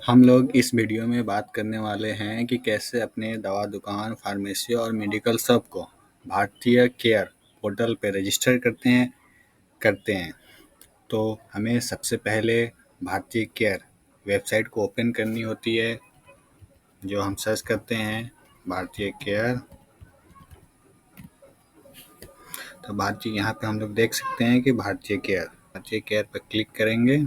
हम लोग इस वीडियो में बात करने वाले हैं कि कैसे अपने दवा दुकान, फार्मेसी और मेडिकल शॉप को भारतीय केयर पोर्टल पे रजिस्टर करते हैं। तो हमें सबसे पहले भारतीय केयर वेबसाइट को ओपन करनी होती है। जो हम सर्च करते हैं भारतीय केयर, तो भारतीय यहाँ पे हम लोग देख सकते हैं कि भारतीय केयर पर क्लिक करेंगे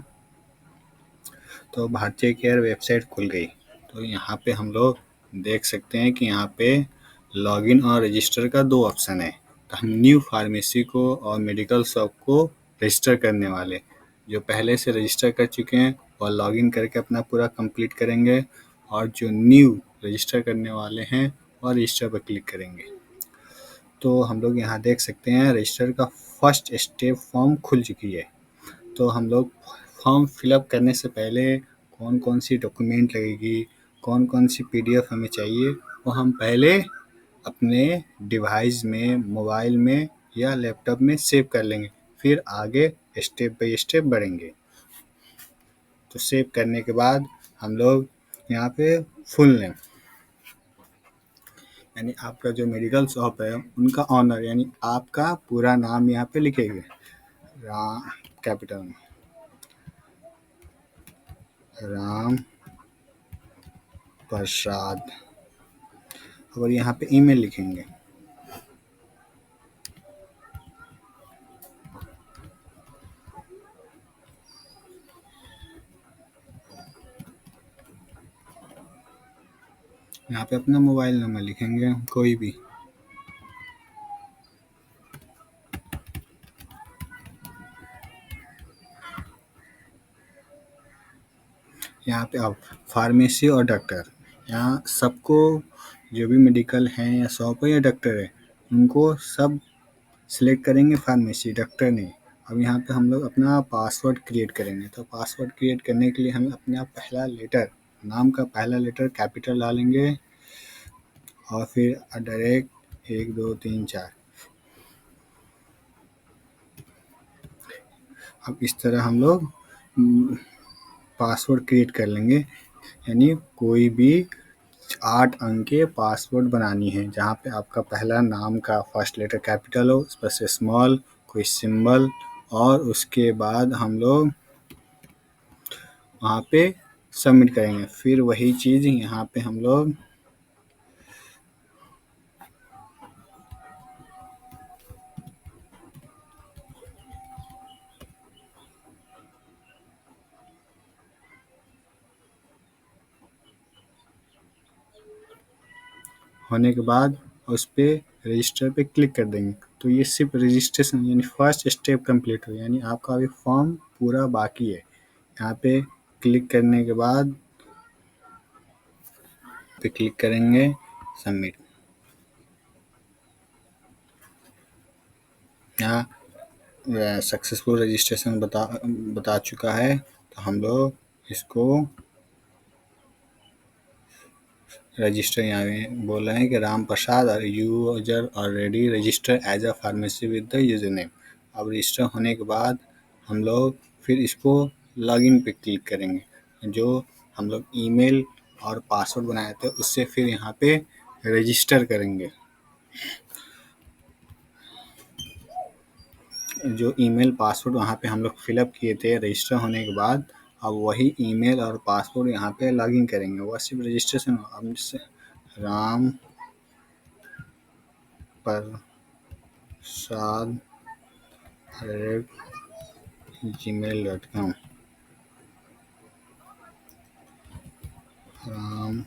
तो भारतीय केयर वेबसाइट खुल गई। तो यहाँ पे हम लोग देख सकते हैं कि यहाँ पे लॉगिन और रजिस्टर का दो ऑप्शन है। तो हम न्यू फार्मेसी को और मेडिकल शॉप को रजिस्टर करने वाले, जो पहले से रजिस्टर कर चुके हैं और लॉगिन करके अपना पूरा कंप्लीट करेंगे, और जो न्यू रजिस्टर करने वाले हैं और रजिस्टर पर क्लिक करेंगे। तो हम लोग यहाँ देख सकते हैं रजिस्टर का फर्स्ट स्टेप फॉर्म खुल चुकी है। तो हम लोग फॉर्म फिलअप करने से पहले कौन कौन सी डॉक्यूमेंट लगेगी, कौन कौन सी पीडीएफ हमें चाहिए, वो हम पहले अपने डिवाइस में, मोबाइल में या लैपटॉप में सेव कर लेंगे, फिर आगे स्टेप बाय स्टेप बढ़ेंगे। तो सेव करने के बाद हम लोग यहाँ पे फुल नेम, यानी आपका जो मेडिकल शॉप है उनका ऑनर, यानी आपका पूरा नाम यहाँ पे लिखेंगे। कैपिटल में राम प्रसाद, और यहाँ पे ईमेल लिखेंगे। यहाँ पे अपना मोबाइल नंबर लिखेंगे कोई भी। यहाँ पे आप फार्मेसी और डॉक्टर, यहाँ सबको, जो भी मेडिकल हैं या शॉप है या डॉक्टर है, उनको सब सिलेक्ट करेंगे, फार्मेसी डॉक्टर नहीं। अब यहाँ पे हम लोग अपना पासवर्ड क्रिएट करेंगे। तो पासवर्ड क्रिएट करने के लिए हमें अपना पहला लेटर, नाम का पहला लेटर कैपिटल डालेंगे, और फिर डायरेक्ट 1 2 3 4। अब इस तरह हम लोग पासवर्ड क्रिएट कर लेंगे, यानी कोई भी 8 अंक के पासवर्ड बनानी है, जहाँ पे आपका पहला नाम का फर्स्ट लेटर कैपिटल हो, उस पर से स्मॉल कोई सिंबल, और उसके बाद हम लोग वहाँ पे सबमिट करेंगे। फिर वही चीज़ यहाँ पे हम लोग होने के बाद उस पर रजिस्टर पे क्लिक कर देंगे। तो ये सिर्फ रजिस्ट्रेशन, यानी फर्स्ट स्टेप कंप्लीट हो, यानी आपका अभी फॉर्म पूरा बाकी है। यहाँ पे क्लिक करने के बाद पे क्लिक करेंगे सबमिट। यहाँ सक्सेसफुल रजिस्ट्रेशन बता चुका है। तो हम लोग इसको रजिस्टर, यहाँ बोल रहे हैं कि राम प्रसाद और user already register as a pharmacy with the username. अब रजिस्टर होने के बाद हम लोग फिर इसको लॉगिन पे क्लिक करेंगे। जो हम लोग ईमेल और पासवर्ड बनाए थे उससे फिर यहाँ पे रजिस्टर करेंगे। जो ईमेल पासवर्ड वहाँ पे हम लोग फिलअप किए थे रजिस्टर होने के बाद, अब वही ईमेल और पासवर्ड यहाँ पे लॉगिन करेंगे। वह सिर्फ रजिस्ट्रेशन, अब राम प्रसाद gmail.com, राम,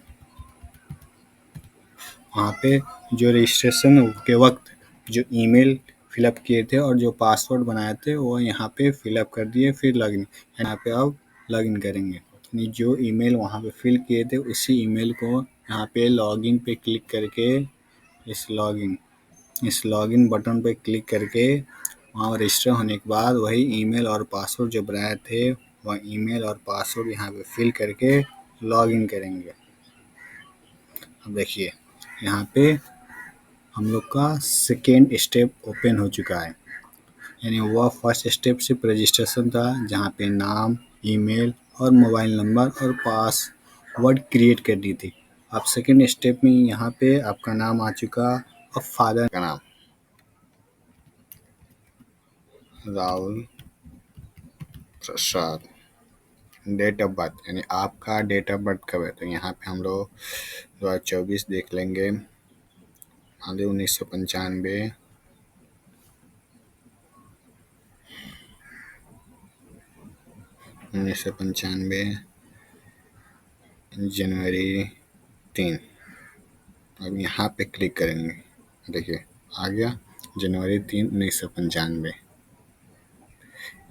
वहाँ पे जो रजिस्ट्रेशन के वक्त जो ईमेल फिलअप किए थे और जो पासवर्ड बनाए थे वो यहाँ पे फिलअप कर दिए। फिर लॉगिन, यहाँ पे अब लॉगिन करेंगे, यानी जो ईमेल वहाँ पे फिल किए थे उसी ईमेल को यहाँ पे लॉगिन पे क्लिक करके इस लॉगिन बटन पे क्लिक करके वहाँ रजिस्टर होने के बाद वही ईमेल और पासवर्ड जो बनाए थे वह ईमेल और पासवर्ड यहाँ पे फिल करके लॉगिन करेंगे। अब देखिए यहाँ पे हम लोग का सेकेंड स्टेप ओपन हो चुका है, यानी वह फर्स्ट स्टेप सिर्फ रजिस्ट्रेशन था, जहाँ पे नाम, ईमेल और मोबाइल नंबर और वर्ड क्रिएट करनी थी। अब सेकंड स्टेप में यहाँ पे आपका नाम आ चुका। अब फादर का नाम राहुल प्रसाद। डेट ऑफ बर्थ यानी आपका डेट ऑफ बर्थ कब है, तो यहाँ पे हम लोग 2024 देख लेंगे। मान ली 1995, 1995 जनवरी 3। अब यहाँ पे क्लिक करेंगे, देखिए आ गया जनवरी 3, 1995।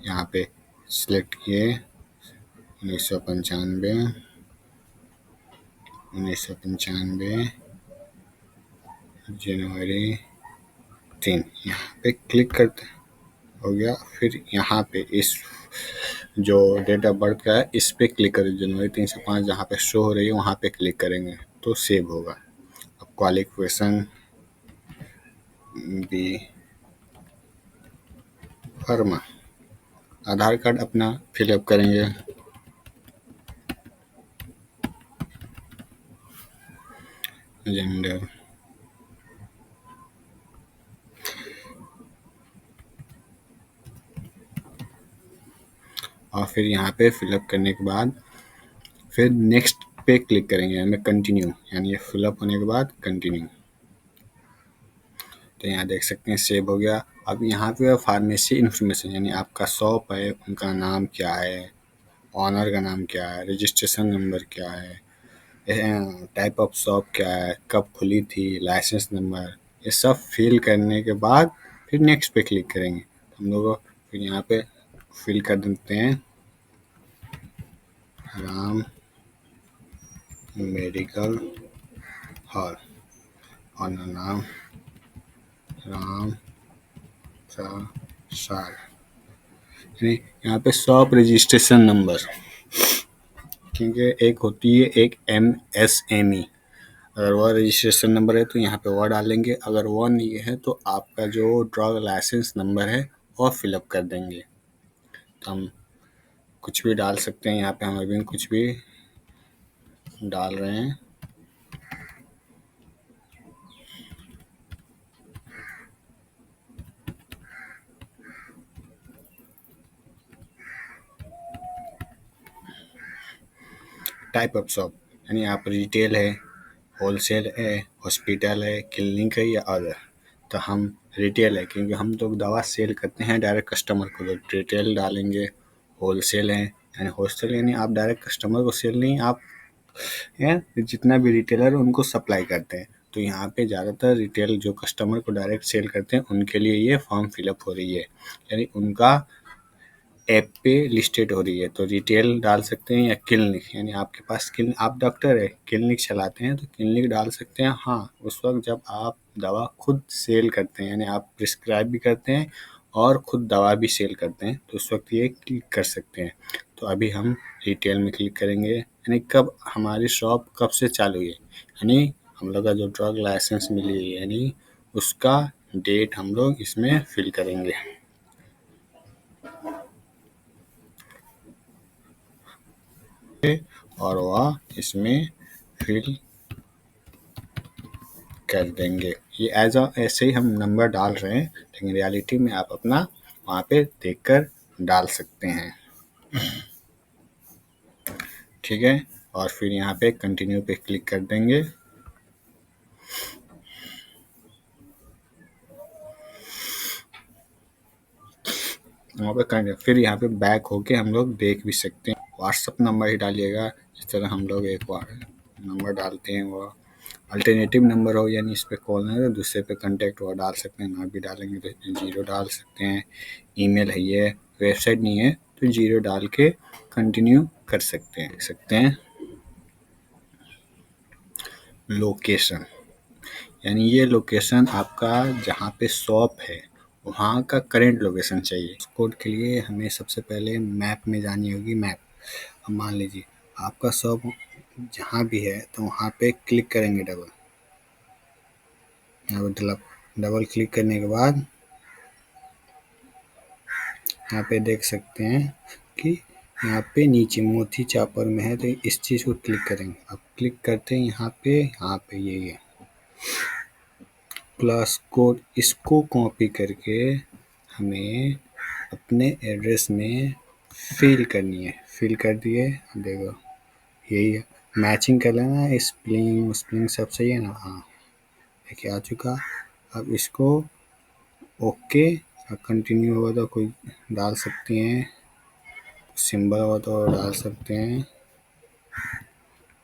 यहाँ पे सिलेक्ट किए 1995, 1995 जनवरी 3, यहाँ पे क्लिक करते हैं, हो गया। फिर यहाँ पे इस जो डेट ऑफ बर्थ का है इस पे क्लिक करें, जनवरी 3 से 5 जहाँ पे शो हो रही है वहाँ पे क्लिक करेंगे तो सेव होगा। अब क्वालिफिकेशन बी फर्मा, आधार कार्ड अपना फिलअप करेंगे, जेंडर, और फिर यहाँ पे फिलअप करने के बाद फिर नेक्स्ट पे क्लिक करेंगे यानी कंटिन्यू, यानी ये फिलअप होने के बाद कंटिन्यू। तो यहाँ देख सकते हैं सेव हो गया। अब यहाँ पे फार्मेसी इन्फॉर्मेशन यानी आपका शॉप है उनका नाम क्या है, ऑनर का नाम क्या है, रजिस्ट्रेशन नंबर क्या है, टाइप ऑफ शॉप क्या है, कब खुली थी, लाइसेंस नंबर, ये सब फिल करने के बाद फिर नेक्स्ट पे क्लिक करेंगे। हम लोग फिर यहाँ पे फिल कर देते हैं राम मेडिकल हॉल, ऑनर नाम राम प्रसाद, यानी यहाँ पे शॉप रजिस्ट्रेशन नंबर, क्योंकि एक होती है एक MSME, अगर वह रजिस्ट्रेशन नंबर है तो यहाँ पे वह डालेंगे, अगर वह नहीं है तो आपका जो ड्रग लाइसेंस नंबर है वह फिलअप कर देंगे। तो हम कुछ भी डाल सकते हैं, यहाँ पे हम अभी कुछ भी डाल रहे हैं। टाइप ऑफ शॉप यानी आप रिटेल है, होलसेल है, हॉस्पिटल है, क्लिनिक है या अदर। तो हम रिटेल है क्योंकि हम लोग दवा सेल करते हैं डायरेक्ट कस्टमर को, तो रिटेल डालेंगे। होलसेल है यानी होलसेल यानी आप डायरेक्ट कस्टमर को सेल नहीं, आप जितना भी रिटेलर उनको सप्लाई करते हैं। तो यहाँ पे ज़्यादातर रिटेल जो कस्टमर को डायरेक्ट सेल करते हैं उनके लिए ये फॉर्म फिलअप हो रही है, यानी उनका ऐप पे लिस्टेड हो रही है। तो रिटेल डाल सकते हैं या क्लिनिक, यानी आपके पास क्लिनिक, आप डॉक्टर है क्लिनिक चलाते हैं तो क्लिनिक डाल सकते हैं। हाँ, उस वक्त जब आप दवा खुद सेल करते हैं यानी आप प्रिस्क्राइब भी करते हैं और खुद दवा भी सेल करते हैं तो उस वक्त ये क्लिक कर सकते हैं। तो अभी हम रिटेल में क्लिक करेंगे, यानी कब हमारी शॉप कब से चालू हुई है, यानी हम लोग का जो ड्रग लाइसेंस मिली है यानी उसका डेट हम लोग इसमें फिल करेंगे। और वह इसमें फिल कर देंगे। ये ऐसे ही हम नंबर डाल रहे हैं लेकिन रियलिटी में आप अपना वहाँ पे देखकर डाल सकते हैं, ठीक है। और फिर यहाँ पे कंटिन्यू पे क्लिक कर देंगे। वहाँ पे फिर यहाँ पे बैक होके हम लोग देख भी सकते हैं। व्हाट्सअप नंबर ही डालिएगा, इस तरह हम लोग एक बार नंबर डालते हैं, वो अल्टरनेटिव नंबर हो यानी इस पे कॉल नहीं तो दूसरे पे कांटेक्ट वो डाल सकते हैं, ना भी डालेंगे तो 0 डाल सकते हैं। ईमेल है, ये वेबसाइट नहीं है तो 0 डाल के कंटिन्यू कर सकते हैं। लोकेशन यानी ये लोकेशन आपका जहाँ पे शॉप है वहाँ का करेंट लोकेशन चाहिए। उस कोड के लिए हमें सबसे पहले मैप में जानी होगी। मैप, अब मान लीजिए आपका शॉप जहाँ भी है तो वहाँ पे क्लिक करेंगे डबल, मतलब डबल क्लिक करने के बाद यहाँ पे देख सकते हैं कि यहाँ पे नीचे मोती चापर में है तो इस चीज़ को क्लिक करेंगे। अब क्लिक करते हैं यहाँ पे ये प्लस कोड, इसको कॉपी करके हमें अपने एड्रेस में फिल करनी है। फिल कर दिए, देखो यही है, मैचिंग कर लेना, स्प्लिंग स्प्लिंग सब सही है ना। हाँ, देखिए आ चुका। अब इसको ओके, कंटिन्यू होगा तो कोई डाल सकते हैं, सिंबल हो तो डाल सकते हैं,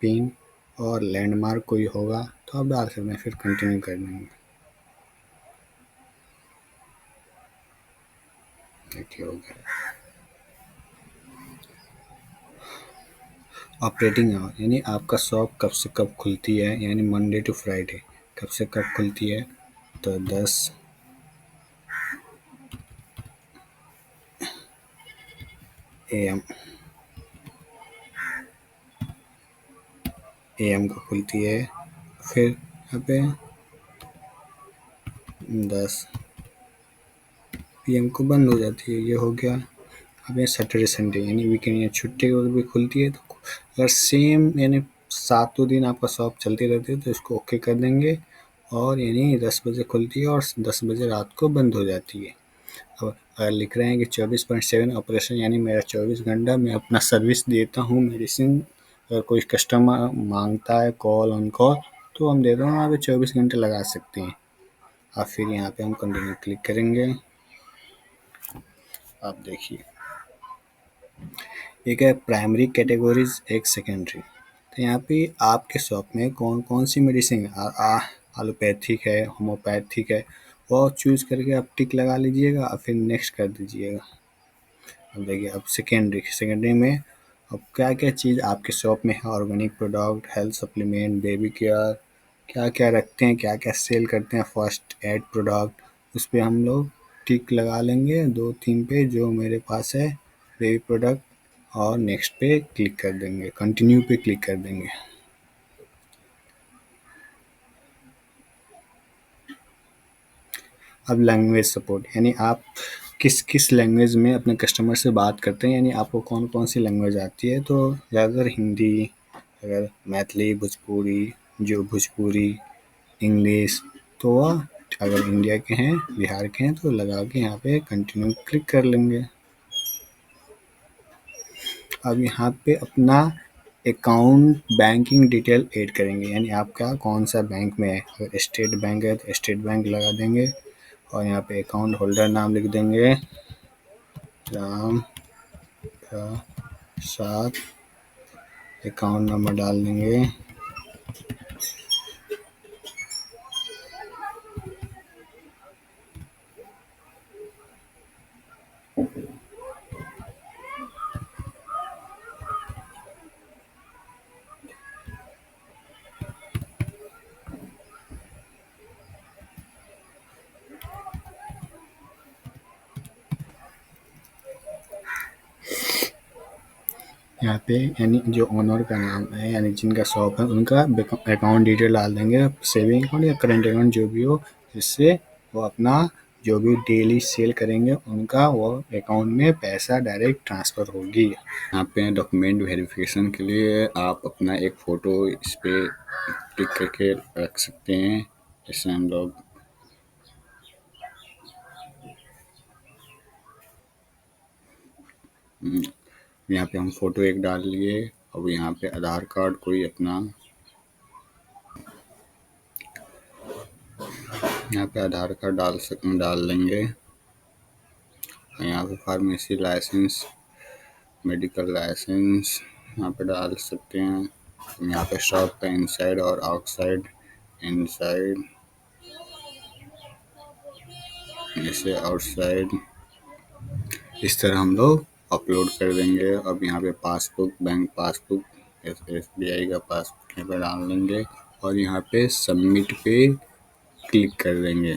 पिन और लैंडमार्क कोई होगा तो आप डाल सकते हैं, फिर कंटिन्यू कर देंगे। देखिए हो गया। ऑपरेटिंग आवर यानी आपका शॉप कब से कब खुलती है, यानी मंडे टू फ्राइडे कब से कब खुलती है, तो 10 AM को खुलती है। फिर यहाँ पे 10 PM को बंद हो जाती है। ये हो गया। अब ये सैटरडे संडे यानी वीकेंड या छुट्टी को भी खुलती है, तो अगर सेम यानी सातों दिन आपका शॉप चलती रहती है तो इसको ओके कर देंगे, और यानी 10 बजे खुलती है और 10 बजे रात को बंद हो जाती है। अब अगर लिख रहे हैं कि 24/7 ऑपरेशन यानी मेरा 24 घंटा मैं अपना सर्विस देता हूँ मेडिसिन। अगर कोई कस्टमर मांगता है कॉल ऑन कॉल तो हम देता हूँ, वहाँ पे 24 घंटे लगा सकते हैं। और फिर यहाँ पे हम कंटिन्यू क्लिक करेंगे। आप देखिए एक है प्राइमरी कैटेगरीज, एक सेकेंडरी। तो यहाँ पे आपके शॉप में कौन कौन सी मेडिसिन है, एलोपैथिक है, होम्योपैथिक है, वो चूज़ करके आप टिक लगा लीजिएगा और फिर नेक्स्ट कर दीजिएगा। अब देखिए अब सेकेंडरी में अब क्या क्या चीज़ आपके शॉप में है, organic product, health supplement, baby care, क्या क्या रखते हैं, क्या क्या सेल करते हैं, फर्स्ट एड प्रोडक्ट, उस पर हम लोग टिक लगा लेंगे 2-3 पे जो मेरे पास है बेबी प्रोडक्ट, और नेक्स्ट पे क्लिक कर देंगे, कंटिन्यू पे क्लिक कर देंगे। अब लैंग्वेज सपोर्ट यानी आप किस किस लैंग्वेज में अपने कस्टमर से बात करते हैं, यानी आपको कौन कौन सी लैंग्वेज आती है, तो ज़्यादातर हिंदी, अगर मैथिली, भोजपुरी, जो भोजपुरी, इंग्लिश, तो वह अगर इंडिया के हैं, बिहार के हैं तो लगा के यहाँ पे कंटिन्यू क्लिक कर लेंगे। अब यहाँ पे अपना अकाउंट बैंकिंग डिटेल ऐड करेंगे, यानी आपका कौन सा बैंक में है, अगर स्टेट बैंक है तो स्टेट बैंक लगा देंगे, और यहाँ पे अकाउंट होल्डर नाम लिख देंगे राम प्रसाद, अकाउंट नंबर डाल देंगे, यहाँ पे यानी जो ओनर का नाम है यानी जिनका शॉप है उनका अकाउंट डिटेल डाल देंगे, सेविंग अकाउंट या करंट अकाउंट जो भी हो, जिससे वो अपना जो भी डेली सेल करेंगे उनका वो अकाउंट में पैसा डायरेक्ट ट्रांसफ़र होगी। यहाँ पे डॉक्यूमेंट वेरिफिकेशन के लिए आप अपना एक फ़ोटो इस पर क्लिक करके रख सकते हैं, जैसे हम लोग यहाँ पे हम फ़ोटो एक डाल लिए। अब यहाँ पे आधार कार्ड कोई अपना, यहाँ पे आधार कार्ड डाल लेंगे। यहाँ पे फार्मेसी लाइसेंस, मेडिकल लाइसेंस यहाँ पे डाल सकते हैं। यहाँ पे शॉप का इनसाइड और आउटसाइड, इनसाइड जैसे आउटसाइड, इस तरह हम लोग अपलोड कर देंगे। अब यहाँ पे पासबुक, बैंक पासबुक, SBI का पासबुक यहाँ पे डाल देंगे और यहाँ पे सबमिट पे क्लिक कर देंगे।